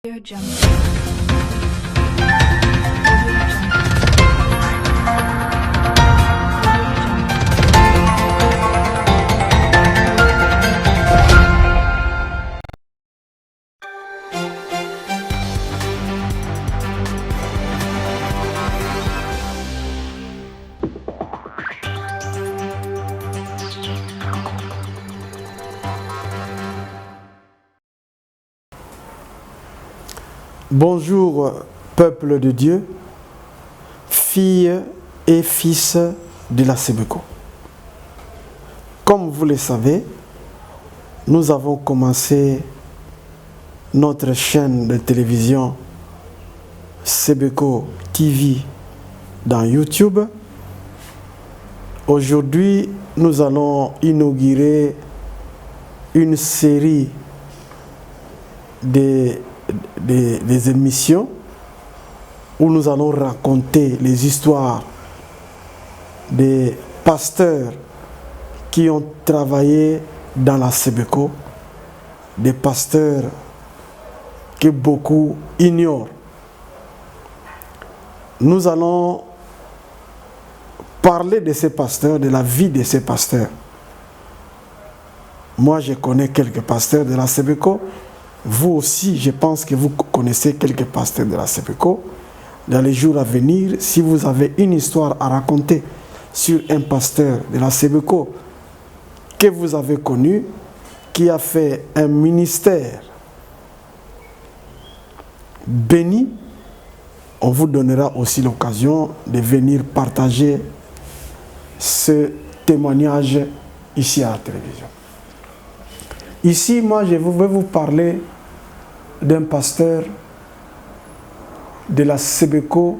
Audio Jungle. Bonjour, peuple de Dieu, filles et fils de la Sebeko. Comme vous le savez, nous avons commencé notre chaîne de télévision Sebeko TV dans YouTube. Aujourd'hui, nous allons inaugurer une série des émissions où nous allons raconter les histoires des pasteurs qui ont travaillé dans la Sebeko, des pasteurs que beaucoup ignorent. Nous allons parler de ces pasteurs, de la vie de ces pasteurs. Moi, je connais quelques pasteurs de la Sebeko. Vous aussi, je pense que vous connaissez quelques pasteurs de la Sebeko. Dans les jours à venir, si vous avez une histoire à raconter sur un pasteur de la Sebeko que vous avez connu, qui a fait un ministère béni, on vous donnera aussi l'occasion de venir partager ce témoignage ici à la télévision. Ici, moi, je vais vous parler d'un pasteur de la Sebeko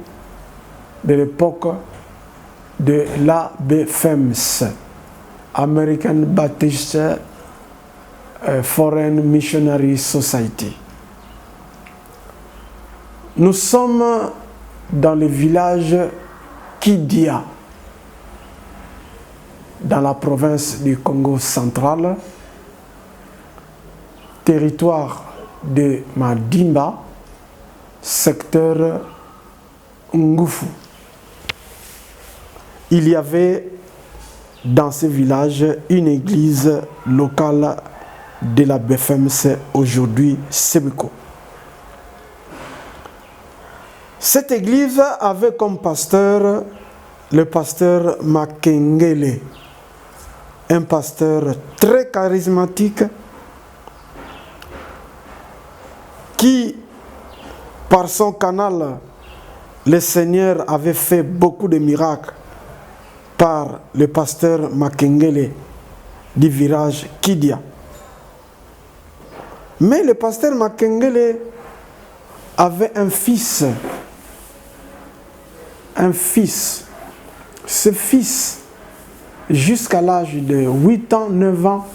de l'époque de l'ABFEMS, American Baptist Foreign Missionary Society. Nous sommes dans le village Kidia, dans la province du Congo central, territoire de Madimba, secteur Ngufu. Il y avait dans ce village une église locale de la BFMC, aujourd'hui Sebeko. Cette église avait comme pasteur le pasteur Makengele, un pasteur très charismatique qui, par son canal, le Seigneur avait fait beaucoup de miracles par le pasteur Makengele du village Kidia. Mais le pasteur Makengele avait un fils. Ce fils, jusqu'à l'âge de 8 ans, 9 ans,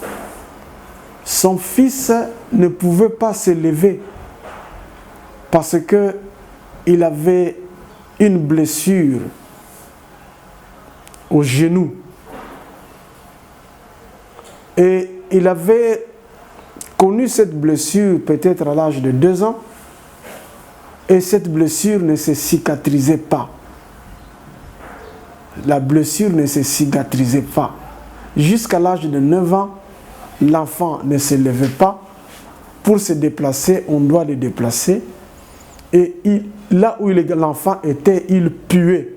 son fils ne pouvait pas se lever parce qu'il avait une blessure au genou. Et il avait connu cette blessure peut-être à l'âge de 2 ans, et cette blessure ne se cicatrisait pas. La blessure ne se cicatrisait pas. Jusqu'à l'âge de 9 ans, l'enfant ne se levait pas. Pour se déplacer, on doit le déplacer. Et là où l'enfant était, il puait.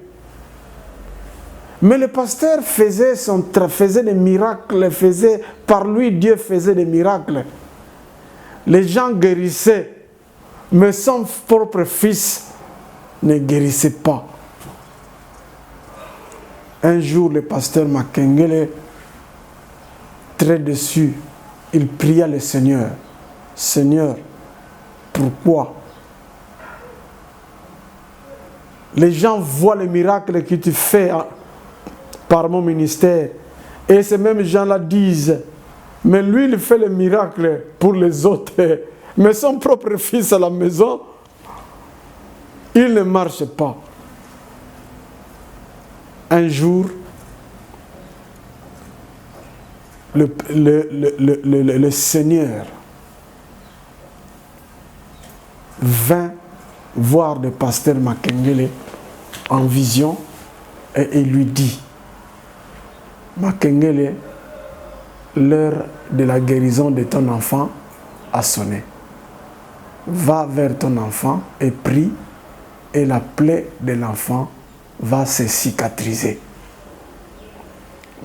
Mais le pasteur faisait des miracles, par lui Dieu faisait des miracles. Les gens guérissaient, mais son propre fils ne guérissait pas. Un jour, le pasteur Makengele, très déçu, il pria le Seigneur. Seigneur, pourquoi? Les gens voient les miracles que tu fais par mon ministère. Et ces mêmes gens-là disent, mais lui, il fait les miracles pour les autres. Mais son propre fils à la maison, il ne marche pas. Un jour, le Seigneur vint voir le pasteur Makengele en vision et il lui dit, Makengele, l'heure de la guérison de ton enfant a sonné. Va vers ton enfant et prie et la plaie de l'enfant va se cicatriser.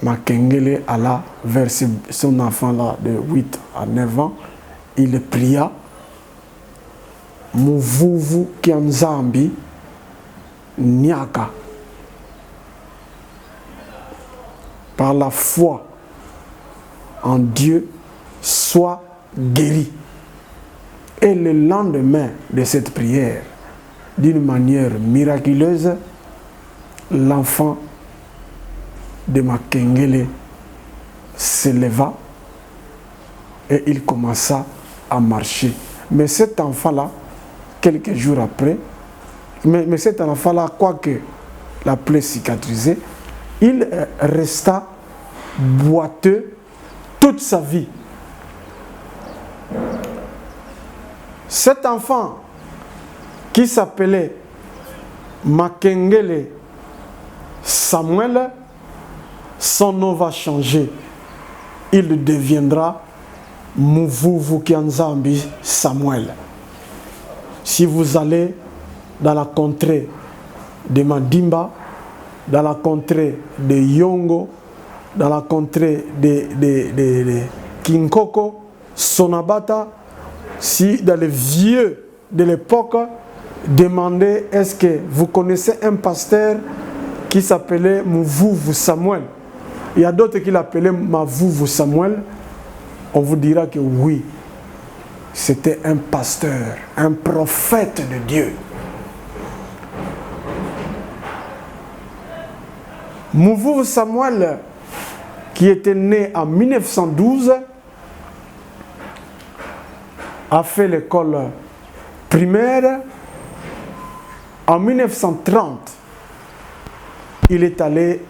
Makengele alla vers son enfant là de 8 à 9 ans. Il pria. Muvuvu kianzambi nyaka. Par la foi en Dieu, sois guéri. Et le lendemain de cette prière, d'une manière miraculeuse, l'enfant de Makengele se leva et il commença à marcher. Mais cet enfant-là, quelques jours après, mais cet enfant-là, quoique la plaie cicatrisée, il resta boiteux toute sa vie. Cet enfant qui s'appelait Makengele Samuel, son nom va changer. Il deviendra Muvuvu Kianzambi Samuel. Si vous allez dans la contrée de Mandimba, dans la contrée de Yongo, dans la contrée de Kinkoko, Sonabata, si dans les vieux de l'époque, demandez est-ce que vous connaissez un pasteur qui s'appelait Muvuvu Samuel. Il y a d'autres qui l'appelaient Mavuvu Samuel. On vous dira que oui, c'était un pasteur, un prophète de Dieu. Muvuvu Samuel, qui était né en 1912, a fait l'école primaire. En 1930, il est allé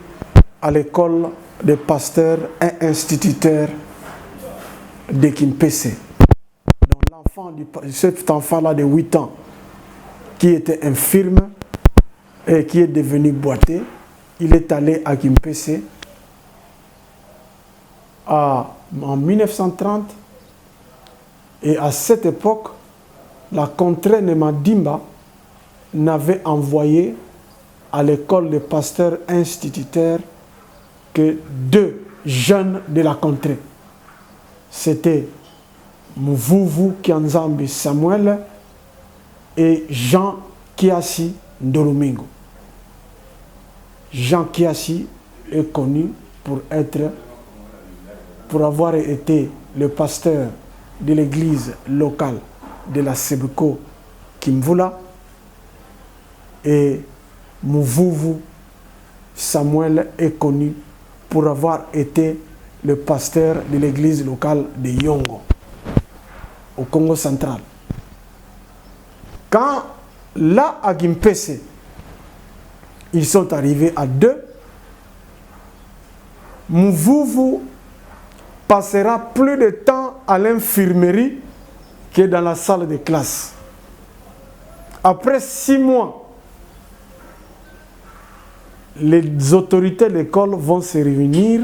à l'école des pasteurs et instituteurs de Kimpese. Donc cet enfant-là de 8 ans, qui était infirme et qui est devenu boiteux, il est allé à Kimpese en 1930. Et à cette époque, la contrée de Mandimba n'avait envoyé à l'école des pasteurs instituteurs que 2 jeunes de la contrée. C'était Muvuvu Kianzambi Samuel et Jean Kiasi Ndolomingo. Jean Kiasi est connu pour avoir été le pasteur de l'église locale de la Sebeko Kimvula, et Muvuvu Samuel est connu pour avoir été le pasteur de l'église locale de Yongo, au Congo central. Quand là, à Kimpese, ils sont arrivés à 2, Muvuvu passera plus de temps à l'infirmerie que dans la salle de classe. Après 6 mois, les autorités de l'école vont se réunir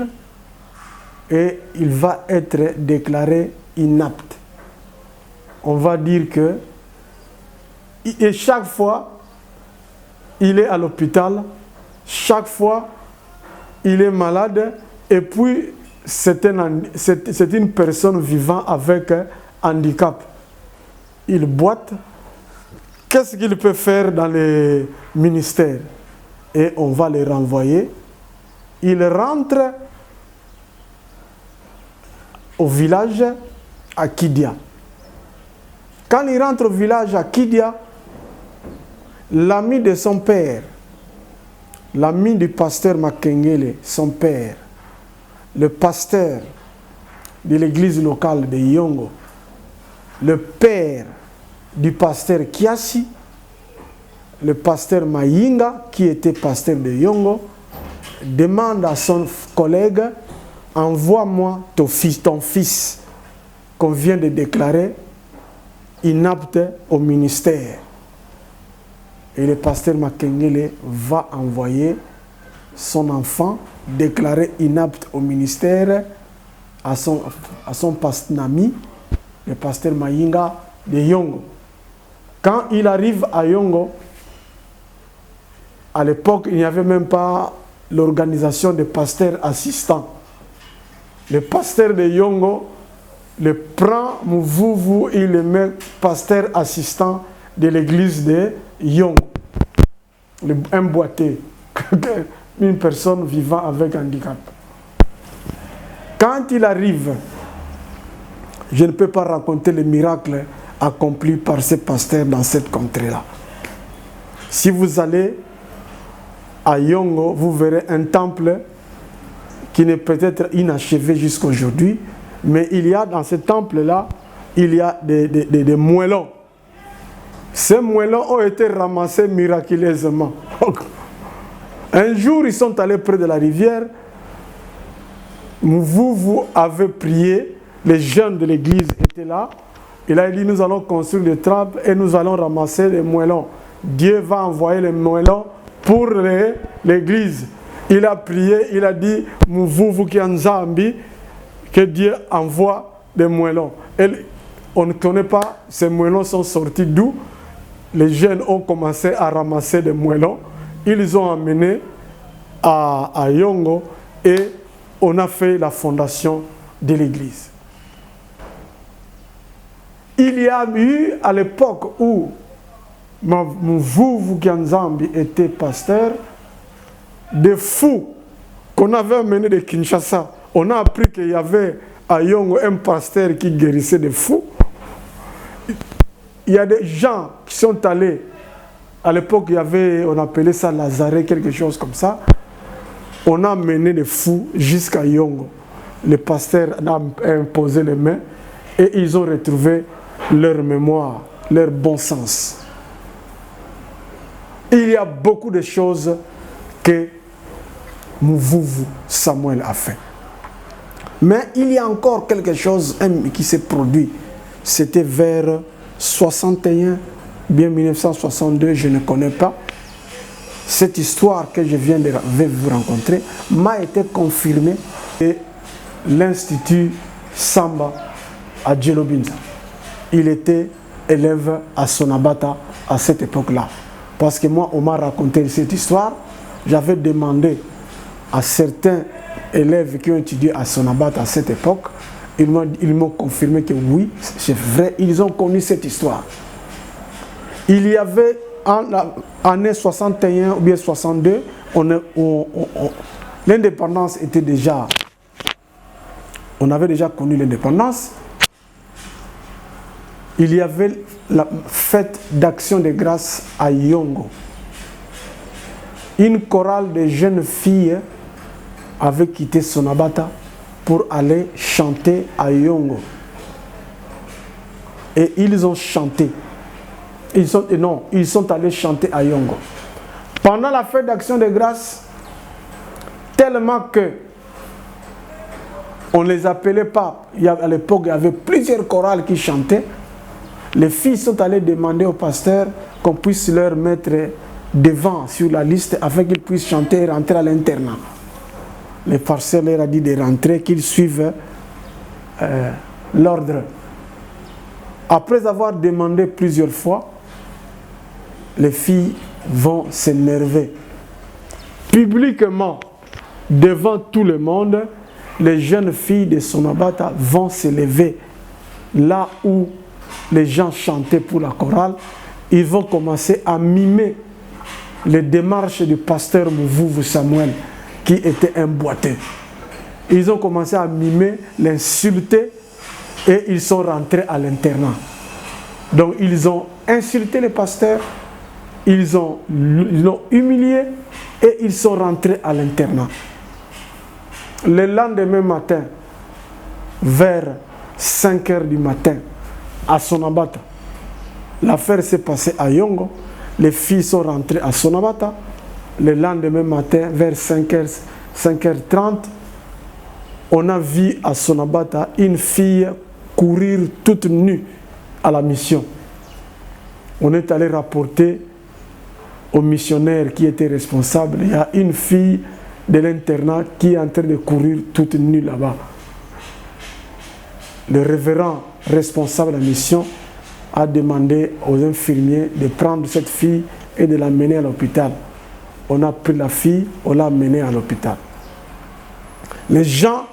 et il va être déclaré inapte. On va dire que et chaque fois, il est à l'hôpital, chaque fois, il est malade, et puis c'est une personne vivant avec un handicap. Il boite. Qu'est-ce qu'il peut faire dans les ministères? Et on va le renvoyer. Il rentre au village à Kidia. Quand il rentre au village à Kidia, l'ami de son père, l'ami du pasteur Makengele, son père, le pasteur de l'église locale de Yongo, le père du pasteur Kiasi, le pasteur Mayinga, qui était pasteur de Yongo, demande à son collègue, envoie-moi ton fils qu'on vient de déclarer inapte au ministère. Et le pasteur Makengele va envoyer son enfant déclaré inapte au ministère à son ami, le pasteur Mayinga de Yongo. Quand il arrive à Yongo, à l'époque, il n'y avait même pas l'organisation des pasteurs assistants. Le pasteur de Yongo le prend, il le met pasteur assistant de l'église de Yongo. Un boiteux, une personne vivant avec handicap. Quand il arrive, je ne peux pas raconter les miracles accomplis par ces pasteurs dans cette contrée-là. Si vous allez à Yongo, vous verrez un temple qui n'est peut-être inachevé jusqu'à aujourd'hui, mais il y a dans ce temple-là, il y a des moellons. Ces moellons ont été ramassés miraculeusement. Un jour, ils sont allés près de la rivière. Vous avez prié, les jeunes de l'église étaient là. Il a dit, nous allons construire des trappes et nous allons ramasser les moellons. Dieu va envoyer les moellons pour l'église. Il a prié, il a dit, vous qui êtes en Zambie, que Dieu envoie des moellons. Et on ne connaît pas, ces moellons sont sortis d'où? Les jeunes ont commencé à ramasser des moellons. Ils ont amené à Yongo et on a fait la fondation de l'église. Il y a eu à l'époque où vous qui en Zambie était pasteur, des fous qu'on avait amenés de Kinshasa. On a appris qu'il y avait à Yongo un pasteur qui guérissait des fous. Il y a des gens qui sont allés, à l'époque on appelait ça Lazare, quelque chose comme ça. On a mené des fous jusqu'à Yongo. Le pasteur a imposé les mains et ils ont retrouvé leur mémoire, leur bon sens. Il y a beaucoup de choses que Mouvouvou Samuel a fait. Mais il y a encore quelque chose qui s'est produit. C'était vers 61, bien 1962, je ne connais pas. Cette histoire que je viens de vous rencontrer m'a été confirmée et l'Institut Samba à Djelobinza. Il était élève à Sonabata à cette époque-là. Parce que moi, on m'a raconté cette histoire. J'avais demandé à certains élèves qui ont étudié à Sonabata à cette époque, ils m'ont confirmé que oui, c'est vrai, ils ont connu cette histoire. Il y avait en l'année 61 ou bien 62, l'indépendance était déjà... On avait déjà connu l'indépendance. Il y avait la fête d'action de grâce à Yongo. Une chorale de jeunes filles avait quitté Sonabata pour aller chanter à Yongo. Et ils ont chanté. Ils sont allés chanter à Yongo. Pendant la fête d'action de grâce, tellement que on ne les appelait pas. À l'époque, il y avait plusieurs chorales qui chantaient. Les filles sont allées demander au pasteur qu'on puisse leur mettre devant sur la liste afin qu'ils puissent chanter et rentrer à l'internat. Le pasteur leur a dit de rentrer, qu'ils suivent l'ordre. Après avoir demandé plusieurs fois, les filles vont s'énerver. Publiquement, devant tout le monde, les jeunes filles de Sonabata vont se lever là où les gens chantaient pour la chorale. Ils vont commencer à mimer les démarches du pasteur Mouvouvou Samuel, qui était un boiteux. Ils ont commencé à mimer, l'insulter, et ils sont rentrés à l'internat. Donc ils ont insulté le pasteur, ils l'ont humilié, et ils sont rentrés à l'internat. Le lendemain matin, vers 5 h du matin, à Sonabata, l'affaire s'est passée à Yongo, les filles sont rentrées à Sonabata. Le lendemain matin, vers 5h30, on a vu à Sonabata une fille courir toute nue à la mission. On est allé rapporter au missionnaire qui était responsable. Il y a une fille de l'internat qui est en train de courir toute nue là-bas. Le révérend responsable de la mission a demandé aux infirmiers de prendre cette fille et de l'amener à l'hôpital. On a pris la fille, on l'a amenée à l'hôpital. Les gens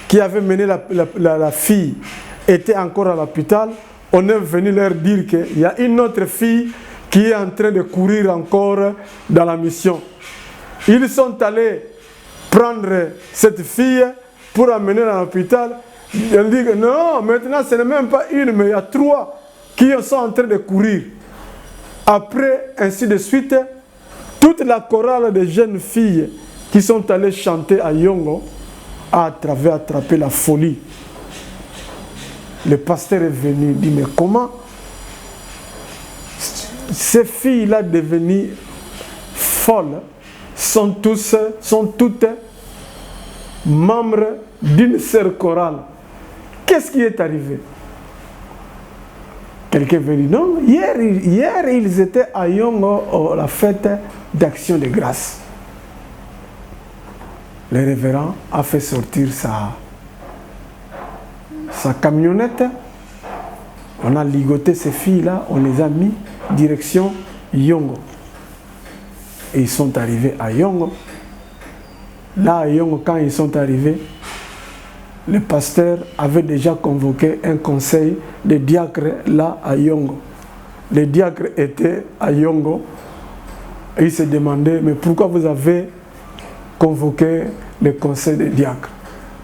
qui avaient mené la fille étaient encore à l'hôpital. On est venu leur dire qu'il y a une autre fille qui est en train de courir encore dans la mission. Ils sont allés prendre cette fille pour l'amener à l'hôpital. Ils disent que non, maintenant ce n'est même pas une, mais il y a 3 qui sont en train de courir. Après, ainsi de suite, toute la chorale de jeunes filles qui sont allées chanter à Yongo a attrapé la folie. Le pasteur est venu, dit mais comment ces filles-là devenues folles sont toutes membres d'une sœur chorale. Qu'est-ce qui est arrivé? Quelqu'un veut dire non, hier ils étaient à Yongo à la fête d'action de grâce. Le révérend a fait sortir sa camionnette. On a ligoté ces filles-là, on les a mis direction Yongo. Et ils sont arrivés à Yongo. Là, à Yongo, quand ils sont arrivés, le pasteur avait déjà convoqué un conseil de diacres là à Yongo. Les diacres étaient à Yongo et ils se demandaient mais pourquoi vous avez convoqué le conseil des diacres?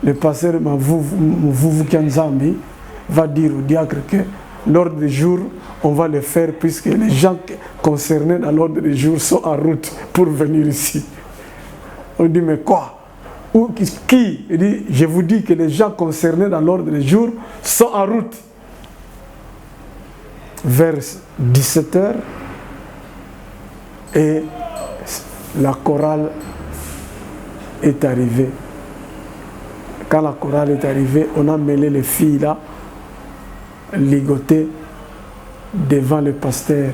Le pasteur Mvuvu Kianzambi va dire aux diacres que l'ordre du jour, on va le faire puisque les gens concernés dans l'ordre du jour sont en route pour venir ici. On dit mais quoi? Ou qui? Il dit, je vous dis que les gens concernés dans l'ordre du jour sont en route. Vers 17h, et la chorale est arrivée. Quand la chorale est arrivée, on a mêlé les filles là, ligotées devant le pasteur.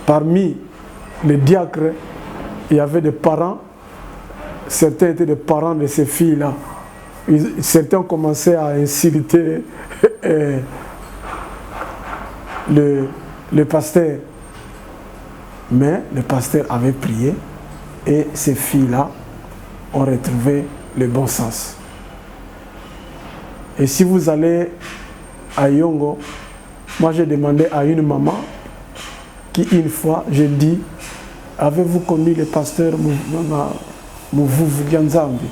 Parmi les diacres, il y avait des parents. Certains étaient des parents de ces filles-là. Certains ont commencé à insulter le pasteur. Mais le pasteur avait prié et ces filles-là ont retrouvé le bon sens. Et si vous allez à Yongo, moi j'ai demandé à une maman qui une fois, j'ai dit, avez-vous connu le pasteur Mvuvu Kianzambi?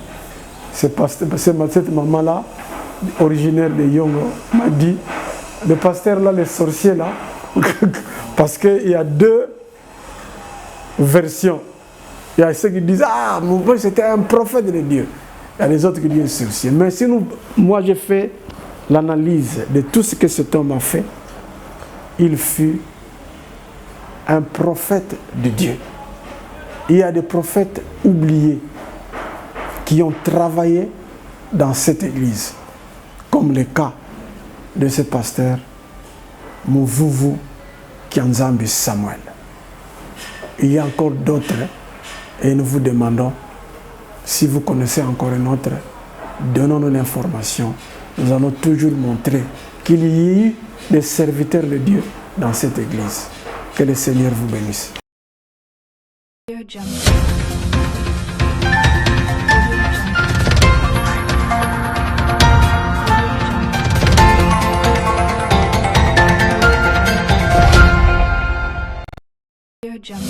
Cette maman-là, originaire de Yongo, m'a dit, le pasteur là, le sorcier là, parce qu'il y a 2 versions. Il y a ceux qui disent, ah, mon père c'était un prophète de Dieu. Il y a les autres qui disent un sorcier. Mais si moi j'ai fait l'analyse de tout ce que cet homme a fait, il fut un prophète de Dieu. Il y a des prophètes oubliés qui ont travaillé dans cette église, comme le cas de ce pasteur Mvuvu Kianzambi Samuel. Il y a encore d'autres et nous vous demandons, si vous connaissez encore un autre, donnons-nous l'information. Nous allons toujours montrer qu'il y a eu des serviteurs de Dieu dans cette église. Que le Seigneur vous bénisse. Jungle.